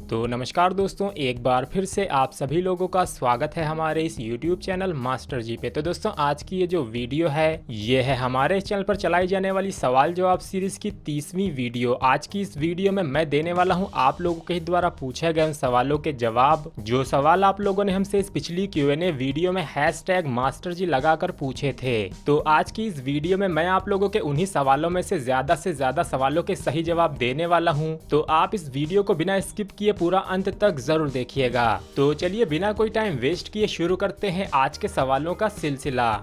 तो नमस्कार दोस्तों, एक बार फिर से आप सभी लोगों का स्वागत है हमारे इस YouTube चैनल मास्टर जी पे। तो दोस्तों, आज की ये जो वीडियो है ये है हमारे चैनल पर चलाई जाने वाली सवाल जवाब सीरीज की 30वीं वीडियो। आज की इस वीडियो में मैं देने वाला हूं आप लोगों के द्वारा पूछे गए उन सवालों के जवाब जो सवाल आप लोगों ने हमसे इस पिछली Q&A वीडियो में हैशटैग मास्टर जी लगाकर पूछे थे। तो आज की इस वीडियो में मैं आप लोगों के उन्हीं सवालों में से ज्यादा सवालों के सही जवाब देने वाला हूँ। तो आप इस वीडियो को बिना स्किप किए पूरा अंत तक जरूर देखिएगा। तो चलिए बिना कोई टाइम वेस्ट किए शुरू करते हैं आज के सवालों का सिलसिला।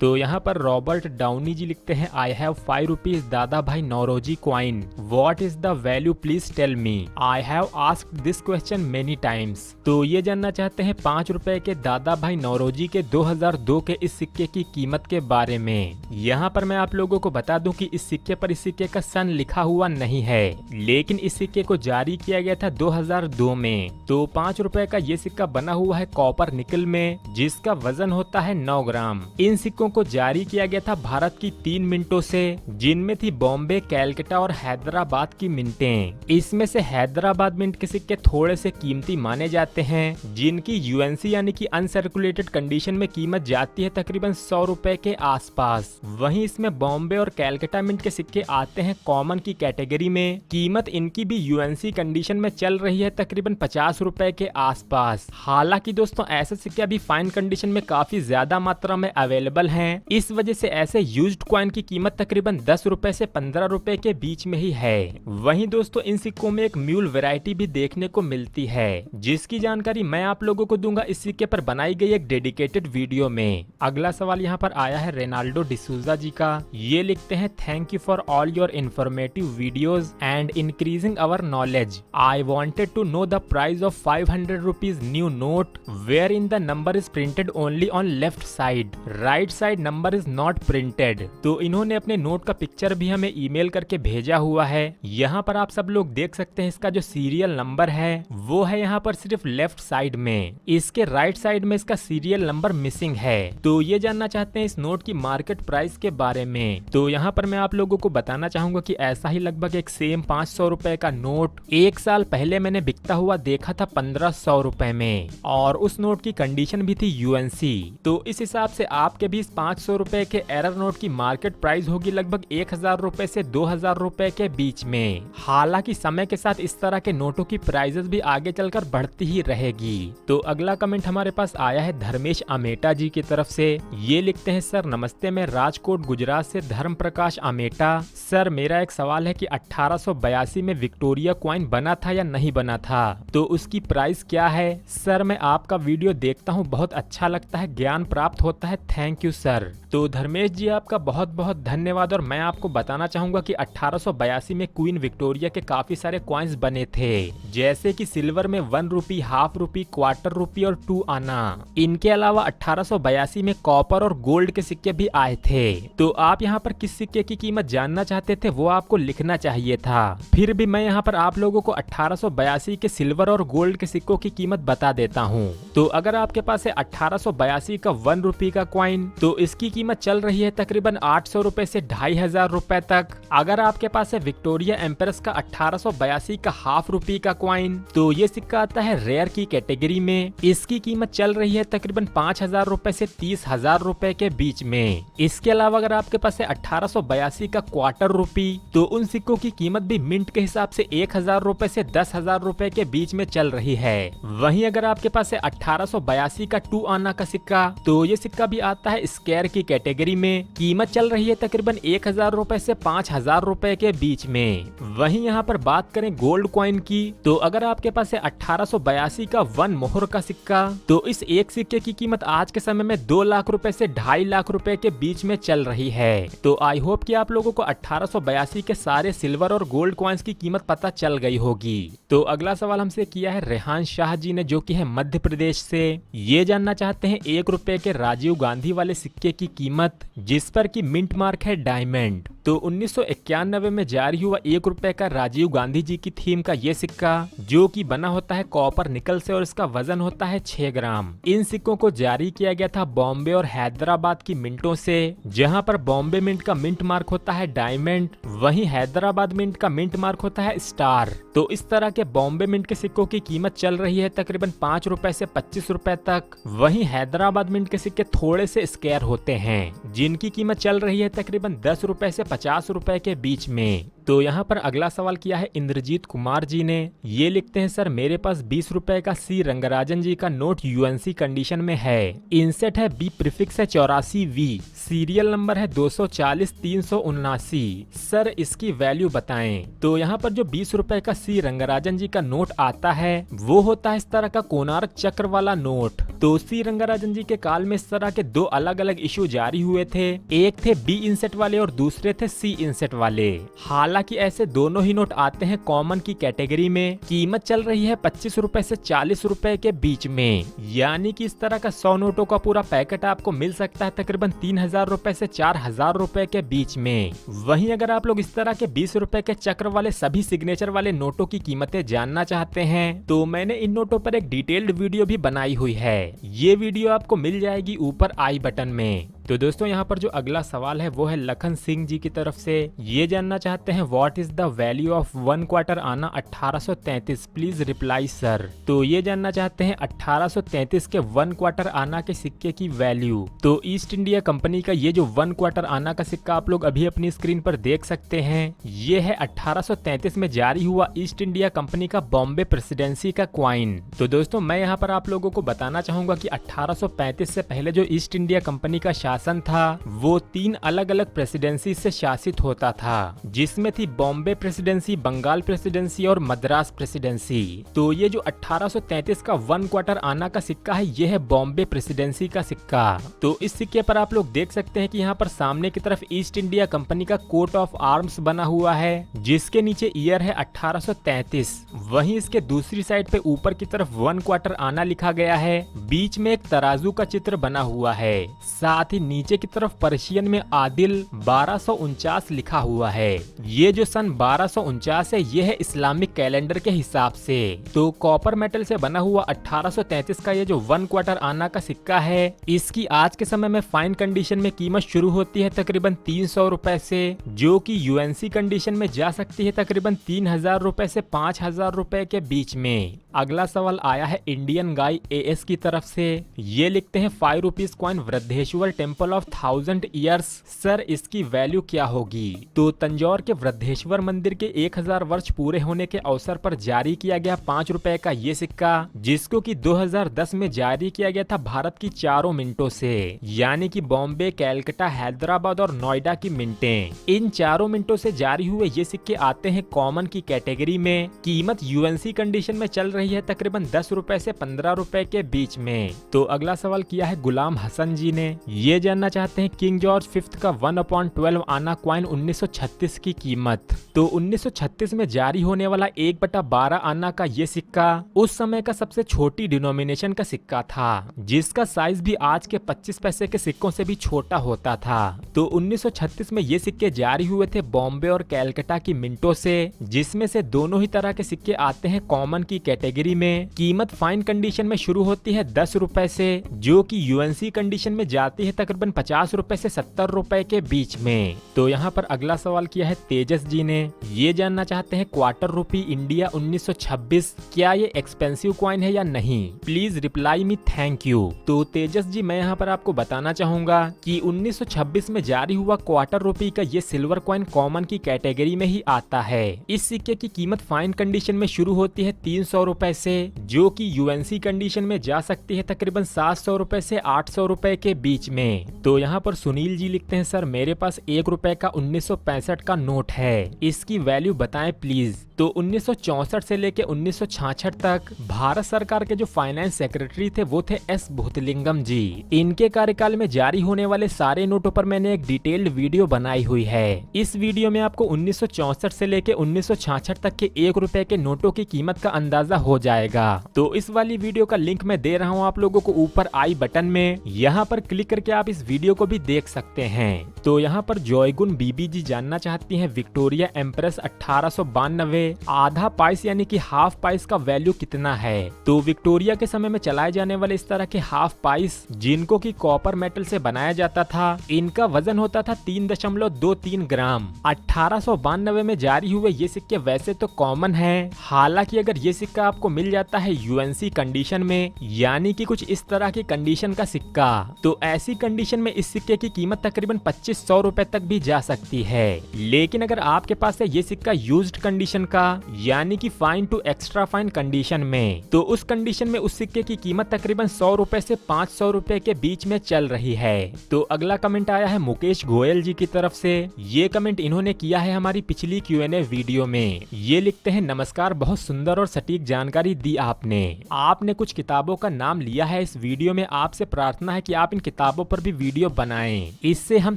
तो यहाँ पर रॉबर्ट डाउनी जी लिखते हैं, I have 5 rupees Dadabhai Naoroji coin, what is the value please tell me, I have asked this question many times. तो ये जानना चाहते हैं 5 रुपए के दादा भाई नौरोजी के 2002 के इस सिक्के की कीमत के बारे में। यहाँ पर मैं आप लोगों को बता दूं कि इस सिक्के पर इस सिक्के का सन लिखा हुआ नहीं है, लेकिन इस सिक्के को जारी किया गया था 2002 में। तो 5 रुपए का ये सिक्का बना हुआ है कॉपर निकल में, जिसका वजन होता है 9 ग्राम। इन सिक्कों को जारी किया गया था भारत की 3 मिंटों से, जिनमें थी बॉम्बे, कैलकाटा और हैदराबाद की मिंटें। इसमें से हैदराबाद मिंट के सिक्के थोड़े से कीमती माने जाते हैं, जिनकी यूएनसी यानी कि अनसर्कुलेटेड कंडीशन में कीमत जाती है तकरीबन 100 रुपए के आसपास। वहीं इसमें बॉम्बे और कैलकाटा मिंट के सिक्के आते हैं कॉमन की कैटेगरी में। कीमत इनकी भी यूएनसी कंडीशन में चल रही है तकरीबन 50 रुपए के आसपास। हालांकि दोस्तों, ऐसे सिक्के अभी फाइन कंडीशन में काफी ज्यादा मात्रा में अवेलेबल हैं। इस वजह से ऐसे यूज्ड कॉइन की कीमत तकरीबन 10 रुपए से 15 रुपए के बीच में ही है। वहीं दोस्तों, इन सिक्कों में एक म्यूल वैरायटी भी देखने को मिलती है, जिसकी जानकारी मैं आप लोगों को दूंगा इस सिक्के पर बनाई गई एक डेडिकेटेड वीडियो में। अगला सवाल यहाँ पर आया है रेनाल्डो डिसूजा जी का। ये लिखते हैं, thank you for all your informative videos and increasing our knowledge. I wanted to know the price of 500 rupees new note where in the number is printed only on left side, right side number is not printed. तो इन्होंने अपने note का picture भी हमें email करके भेजा हुआ है। यहाँ पर आप सब लोग देख सकते हैं इसका जो सीरियल नंबर है वो है यहाँ पर सिर्फ लेफ्ट साइड में, इसके राइट साइड में इसका सीरियल नंबर मिसिंग है। तो ये जानना चाहते हैं इस नोट की मार्केट प्राइस के बारे में। तो यहाँ पर मैं आप लोगों को बताना चाहूंगा कि ऐसा ही लगभग एक सेम 500 रुपए का नोट 1 साल पहले मैंने बिकता हुआ देखा था 1500 रुपए में, और उस नोट की कंडीशन भी थी यूएनसी। तो इस हिसाब से आपके भी 500 रुपए के एरर नोट की मार्केट प्राइस होगी लगभग 1000 रुपए से 2000 रुपए के बीच में। हालांकि समय के साथ इस तरह के नोटों की प्राइसेस भी आगे चलकर बढ़ती ही रहेगी। तो अगला कमेंट हमारे पास आया है धर्मेश अमेटा जी की तरफ से। ये लिखते हैं, सर नमस्ते, मैं राजकोट गुजरात से धर्म प्रकाश अमेटा। सर मेरा एक सवाल है कि 1882 में विक्टोरिया क्वाइन बना था या नहीं बना था, तो उसकी प्राइस क्या है? सर मैं आपका वीडियो देखता हूँ, बहुत अच्छा लगता है, ज्ञान प्राप्त होता है, थैंक यू सर। तो धर्मेश जी आपका बहुत बहुत धन्यवाद। और मैं आपको बताना चाहूंगा कि 1882 में क्वीन विक्टोरिया के काफी सारे कॉइन्स बने थे, जैसे कि सिल्वर में 1 रुपी, हाफ रुपी, क्वार्टर रुपी और 2 आना। इनके अलावा 1882 में कॉपर और गोल्ड के सिक्के भी आए थे। तो आप यहाँ पर किस सिक्के की कीमत जानना चाहते थे वो आपको लिखना चाहिए था। फिर भी मैं यहाँ पर आप लोगों को 1882 के सिल्वर और गोल्ड के सिक्कों की कीमत बता देता हूँ। तो अगर आपके पास है 1882 का 1 रुपी का क्वाइन, तो इसकी कीमत चल रही है तकरीबन 800 रुपए से 2500 रुपए तक। अगर आपके पास है विक्टोरिया एम्प्रेस का 1882 का हाफ रुपी का क्वाइन, तो ये सिक्का आता है रेयर की कैटेगरी में। इसकी कीमत चल रही है तकरीबन 5000 रुपए से 30,000 रुपए के बीच में। इसके अलावा अगर आपके पास है 1882 का क्वार्टर रुपी, तो उन सिक्कों की कीमत भी मिंट के हिसाब से 1000 रुपए से 10,000 रुपए के बीच में चल रही है। वहीं अगर आपके पास है 1882 का 2 आना का सिक्का, तो ये सिक्का भी आता है स्क्वायर की कैटेगरी में। कीमत चल रही है तकरीबन 1000 रुपए से 5000 रुपए के बीच में। वहीं यहाँ पर बात करें गोल्ड कॉइन की, तो अगर आपके पास है 1882 का 1 मोहर का सिक्का, तो इस एक सिक्के की कीमत आज के समय में 2 लाख रुपए से 2.5 लाख रुपए के बीच में चल रही है। तो आई होप कि आप लोगों को 1882 के सारे सिल्वर और गोल्ड कॉइन्स की कीमत पता चल गई होगी। तो अगला सवाल हमसे किया है रेहान शाह जी ने, जो कि है मध्य प्रदेश से। ये जानना चाहते हैं 1 रुपए के राजीव गांधी वाले सिक्के की कीमत, जिस पर की मिंट मार्क है डायमंड। तो 1991 में जारी हुआ 1 रुपए का राजीव गांधी जी की थीम का ये सिक्का, जो कि बना होता है कॉपर निकल से और इसका वजन होता है 6 ग्राम। इन सिक्कों को जारी किया गया था बॉम्बे और हैदराबाद की मिंटों से, जहां पर बॉम्बे मिंट का मिंट मार्क होता है डायमंड, वहीं हैदराबाद मिंट का मिंट मार्क होता है स्टार। तो इस तरह के बॉम्बे मिंट के सिक्कों की कीमत चल रही है तकरीबन 5 रुपए से 25 रुपए तक। वहीं हैदराबाद मिंट के सिक्के थोड़े से स्क्वायर होते हैं, जिनकी कीमत चल रही है तकरीबन 10 रुपए से 50 रुपए के बीच में। तो यहाँ पर अगला सवाल किया है इंद्रजीत कुमार जी ने। ये लिखते हैं, सर मेरे पास 20 रुपए का सी रंगराजन जी का नोट यूएनसी कंडीशन में है, इनसेट है बी, प्रीफिक्स है 84V, सीरियल नंबर है 240-379। सर इसकी वैल्यू बताएं। तो यहाँ पर जो 20 रुपए का सी रंगराजन जी का नोट आता है वो होता है इस तरह का कोणार्क चक्र वाला नोट। तो सी रंगराजन जी के काल में इस तरह के 2 अलग अलग इशू जारी हुए थे, एक थे बी इंसेट वाले और दूसरे थे सी इंसेट वाले। हालांकि ऐसे दोनों ही नोट आते हैं कॉमन की कैटेगरी में। कीमत चल रही है 25 रुपए से 40 रुपए के बीच में, यानी कि इस तरह का 100 नोटों का पूरा पैकेट आपको मिल सकता है तकरीबन 3000 रुपए से 4000 रुपए के बीच में। वहीं अगर आप लोग इस तरह के 20 रुपए के चक्र वाले सभी सिग्नेचर वाले नोटों की कीमतें जानना चाहते हैं तो मैंने इन नोटों पर एक डिटेल्ड वीडियो भी बनाई हुई है। ये वीडियो आपको मिल जाएगी ऊपर आई बटन में। तो दोस्तों यहाँ पर जो अगला सवाल है वो है लखन सिंह जी की तरफ से। ये जानना चाहते हैं what is the value of 1 quarter आना 1833, प्लीज रिप्लाई सर। तो ये जानना चाहते हैं 1833 के 1 क्वार्टर आना के सिक्के की वैल्यू। तो ईस्ट इंडिया कंपनी का ये जो 1 क्वार्टर आना का सिक्का आप लोग अभी अपनी स्क्रीन पर देख सकते हैं, ये है 1833 में जारी हुआ ईस्ट इंडिया कंपनी का बॉम्बे प्रेसिडेंसी का क्वाइन। तो दोस्तों मैं यहाँ पर आप लोगों को बताना चाहूंगा कि 1835 से पहले जो ईस्ट इंडिया कंपनी का शासन था वो 3 अलग अलग प्रेसिडेंसी से शासित होता था, जिसमें थी बॉम्बे प्रेसिडेंसी, बंगाल प्रेसिडेंसी और मद्रास प्रेसिडेंसी। तो ये जो 1833 का 1 क्वार्टर आना का सिक्का है ये है बॉम्बे प्रेसिडेंसी का सिक्का। तो इस सिक्के पर आप लोग देख सकते हैं कि यहाँ पर सामने की तरफ ईस्ट इंडिया कंपनी का कोट ऑफ आर्म्स बना हुआ है, जिसके नीचे ईयर है 1833। वहीं इसके दूसरी साइड पे ऊपर की तरफ 1 क्वार्टर आना लिखा गया है, बीच में एक तराजू का चित्र बना हुआ है, साथ ही नीचे की तरफ पर्शियन में आदिल 1249 लिखा हुआ है। ये जो सन 1249 है ये है इस्लामिक कैलेंडर के हिसाब से। तो कॉपर मेटल से बना हुआ 1833 का ये जो 1 क्वार्टर आना का सिक्का है, इसकी आज के समय में फाइन कंडीशन में कीमत शुरू होती है तकरीबन 300 रुपए से, जो कि यूएनसी कंडीशन में जा सकती है तकरीबन 3000 रुपए से 5000 रुपए के बीच में। अगला सवाल आया है इंडियन गाय एएस की तरफ से। ये लिखते हैं 5 rupees coin Vriddheshwar temple of 1000 years, sir इसकी वैल्यू क्या होगी। तो तंजौर के वृद्धेश्वर मंदिर के 1000 वर्ष पूरे होने के अवसर पर जारी किया गया 5 रुपए का ये सिक्का, जिसको कि 2010 में जारी किया गया था भारत की 4 मिंटों से, यानी कि बॉम्बे, कैलकाटा, हैदराबाद और नोएडा की मिंटें। इन 4 मिंटों से जारी हुए ये सिक्के आते हैं कॉमन की कैटेगरी में। कीमत यूएनसी कंडीशन में चल रही है तकरीबन 10 रुपए से 15 रुपए के बीच में। तो अगला सवाल किया है गुलाम हसन जी ने। ये जानना चाहते हैं किंग जॉर्ज 5 का 1/12 आना क्वाइन 1936 की कीमत। तो 1936 में जारी होने वाला 1/12 आना का ये सिक्का उस समय का सबसे छोटी डिनोमिनेशन का सिक्का था, जिसका साइज भी आज के 25 पैसे के सिक्कों से भी छोटा होता था। तो 1936 में ये सिक्के जारी हुए थे बॉम्बे और कैलकाटा की मिंटों से, जिसमें से दोनों ही तरह के सिक्के आते हैं कॉमन की कैटेगरी में। कीमत फाइन कंडीशन में शुरू होती है 10 रुपए से, जो कि यूएनसी कंडीशन में जाती है तकरीबन 50 रुपए से 70 रुपए के बीच में। तो यहाँ पर अगला सवाल किया है तेजस जी ने। ये जानना चाहते हैं क्वार्टर रुपी इंडिया 1926 क्या ये एक्सपेंसिव कॉइन है या नहीं, please reply me, thank you. तो तेजस जी मैं यहाँ पर आपको बताना चाहूंगा कि 1926 में जारी हुआ क्वार्टर रुपी का ये सिल्वर कॉइन कॉमन की कैटेगरी में ही आता है। इस सिक्के की कीमत फाइन कंडीशन में शुरू होती है 300 रुपए से, जो कि यूएनसी कंडीशन में जा सकती है तकरीबन 700 रुपए से 800 रुपए के बीच में। तो यहाँ पर सुनील जी लिखते हैं सर मेरे पास 1 रुपए का 1965 का नोट है, इसकी वैल्यू बताएं प्लीज। तो 1964 से लेके 1966 तक भारत सरकार के जो फाइनेंस सेक्रेटरी थे वो थे एस भूतलिंगम जी। इनके कार्यकाल में जारी होने वाले सारे नोटों पर मैंने एक डिटेल्ड वीडियो बनाई हुई है। इस वीडियो में आपको 1964 से लेके 1966 तक के 1 रुपए के नोटों की कीमत का अंदाजा हो जाएगा। तो इस वाली वीडियो का लिंक मैं दे रहा हूँ आप लोगों को ऊपर आई बटन में। यहाँ पर क्लिक करके आप इस वीडियो को भी देख सकते हैं। तो यहाँ पर जॉयगुन बीबी जी जानना चाहती हैं विक्टोरिया एम्प्रेस 1892 आधा पाइस यानी कि हाफ पाइस का वैल्यू कितना है। तो विक्टोरिया के समय में चलाए जाने वाले इस तरह के हाफ पाइस जिनको की कॉपर मेटल से बनाया जाता था, इनका वजन होता था 3.23 ग्राम। 1892 में जारी हुए ये सिक्के वैसे तो कॉमन है, हालांकि अगर ये सिक्का आपको मिल जाता है यूएनसी कंडीशन में, यानी कि कुछ इस तरह की कंडीशन का सिक्का, तो ऐसी कंडीशन में इस सिक्के की कीमत तकरीबन 2500 रुपए तक भी जा सकती है। लेकिन अगर आपके पास है ये सिक्का यूज्ड कंडीशन का, यानी कि fine to extra fine condition में, तो उस कंडीशन में उस सिक्के की कीमत तकरीबन 100 रुपए से 500 रुपए के बीच में चल रही है। तो अगला कमेंट आया है मुकेश गोयल जी की तरफ से। ये कमेंट इन्होंने किया है हमारी पिछली Q&A वीडियो में। ये लिखते हैं, नमस्कार, बहुत सुंदर और सटीक जानकारी दी आपने कुछ किताबों का नाम लिया है इस वीडियो में। आपसे प्रार्थना है कि आप इन किताबों पर भी वीडियो बनाएं। इससे हम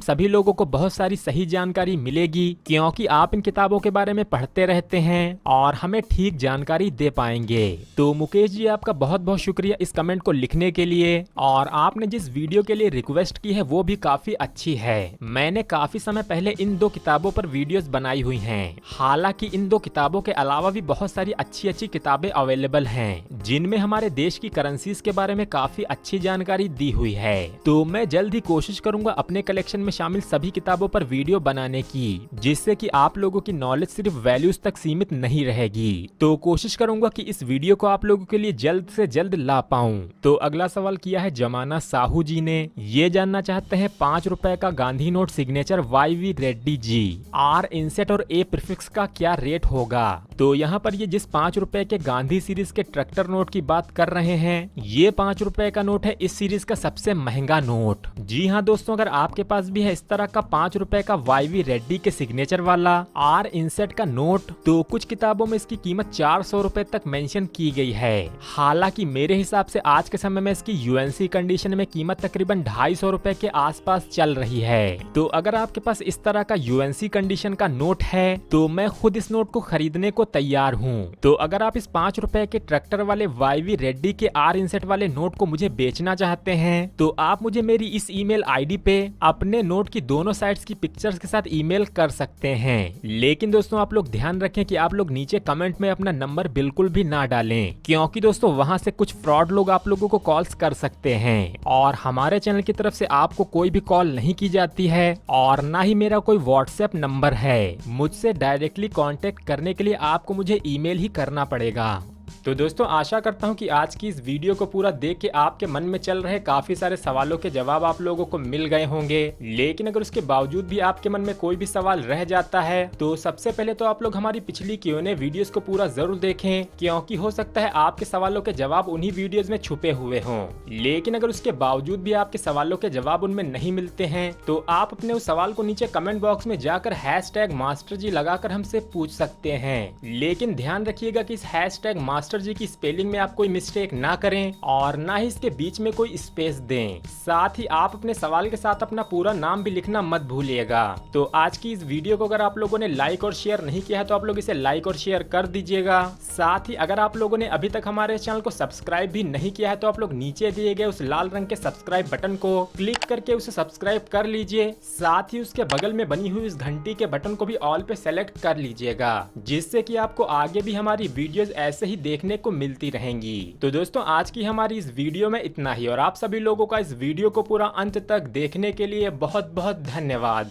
सभी लोगों को बहुत सारी सही जानकारी मिलेगी, क्योंकि आप इन किताबों के बारे में पढ़ते रहते हैं और हमें ठीक जानकारी दे पाएंगे। तो मुकेश जी, आपका बहुत बहुत शुक्रिया इस कमेंट को लिखने के लिए, और आपने जिस वीडियो के लिए रिक्वेस्ट की है वो भी काफी अच्छी है। मैंने काफी समय पहले इन 2 किताबों पर वीडियोस बनाई हुई हैं। हालांकि इन 2 किताबों के अलावा भी बहुत सारी अच्छी अच्छी किताबें अवेलेबल हैं, जिनमें हमारे देश की करेंसीज के बारे में काफी अच्छी जानकारी दी हुई है। तो मैं जल्द ही कोशिश करूंगा अपने कलेक्शन में शामिल सभी किताबों पर वीडियो बनाने की, जिससे कि आप लोगों की नॉलेज सिर्फ वैल्यूज तक सीमित नहीं रहेगी। तो कोशिश करूंगा कि इस वीडियो को आप लोगों के लिए जल्द से जल्द ला पाऊं। तो अगला सवाल किया है जमाना साहू जी ने। ये जानना चाहते हैं 5 रुपए का Gandhi note signature YV Reddy ji, R inset और A प्रीफिक्स का क्या रेट होगा। तो यहाँ पर ये जिस 5 रुपए के गांधी सीरीज के ट्रैक्टर नोट की बात कर रहे हैं, ये 5 रुपए का नोट है इस सीरीज का सबसे महंगा नोट। जी हाँ दोस्तों, अगर आपके पास भी है इस तरह का 5 रुपए का YV रेड्डी के सिग्नेचर वाला R इंसेट का नोट, तो कुछ किताबों में इसकी कीमत 400 रुपए तक मेंशन की गई है। हालांकि मेरे हिसाब से आज के समय में इसकी यूएनसी कंडीशन में कीमत तकरीबन 250 रुपए के आसपास चल रही है। तो अगर आपके पास इस तरह का यूएनसी कंडीशन का नोट है, तो मैं खुद इस नोट को खरीदने को तैयार हूँ। तो अगर आप इस 5 रुपए के ट्रैक्टर वाले YV रेड्डी के R इंसेट वाले नोट को मुझे बेचना चाहते हैं, तो आप मुझे मेरी इस ईमेल आईडी पे अपने नोट की दोनों साइड्स की पिक्चर्स के साथ ईमेल कर सकते हैं। लेकिन दोस्तों आप लोग ध्यान रखें कि आप लोग नीचे कमेंट में अपना नंबर बिल्कुल भी ना डालें, क्योंकि दोस्तों वहां से कुछ फ्रॉड लोग आप लोगों को कॉल्स कर सकते हैं, और हमारे चैनल की तरफ से आपको कोई भी कॉल नहीं की जाती है, और ना ही मेरा कोई व्हाट्सएप नंबर है। मुझसे डायरेक्टली कांटेक्ट करने के लिए आपको मुझे ईमेल ही करना पड़ेगा। तो दोस्तों आशा करता हूं कि आज की इस वीडियो को पूरा देख के आपके मन में चल रहे काफी सारे सवालों के जवाब आप लोगों को मिल गए होंगे। लेकिन अगर उसके बावजूद भी आपके मन में कोई भी सवाल रह जाता है, तो सबसे पहले तो आप लोग हमारी पिछली Q&A वीडियोस को पूरा जरूर देखें, क्योंकि हो सकता है आपके सवालों के जवाब उन्हीं वीडियोज में छुपे हुए हों। लेकिन अगर उसके बावजूद भी आपके सवालों के जवाब उनमें नहीं मिलते हैं, तो आप अपने उस सवाल को नीचे कमेंट बॉक्स में जाकर #मास्टरजी लगाकर हमसे पूछ सकते हैं। लेकिन ध्यान रखिएगा कि इस #मास्टर जी की स्पेलिंग में आप कोई मिस्टेक ना करें, और ना ही इसके बीच में कोई स्पेस दें। साथ ही आप अपने सवाल के साथ अपना पूरा नाम भी लिखना मत भूलिएगा। तो आज की इस वीडियो को अगर आप लोगों ने लाइक और शेयर नहीं किया है, तो आप लोग इसे लाइक और शेयर कर दीजिएगा। साथ ही अगर आप लोगों ने अभी तक हमारे चैनल को सब्सक्राइब भी नहीं किया है, तो आप लोग नीचे दिए गए उस लाल रंग के सब्सक्राइब बटन को क्लिक करके उसे सब्सक्राइब कर लीजिए। साथ ही उसके बगल में बनी हुई उस घंटी के बटन को भी ऑल पे सेलेक्ट कर लीजिएगा, जिससे कि आपको आगे भी हमारी वीडियोस ऐसे ही देखने को मिलती रहेंगी। तो दोस्तों आज की हमारी इस वीडियो में इतना ही, और आप सभी लोगों का इस वीडियो को पूरा अंत तक देखने के लिए बहुत बहुत धन्यवाद।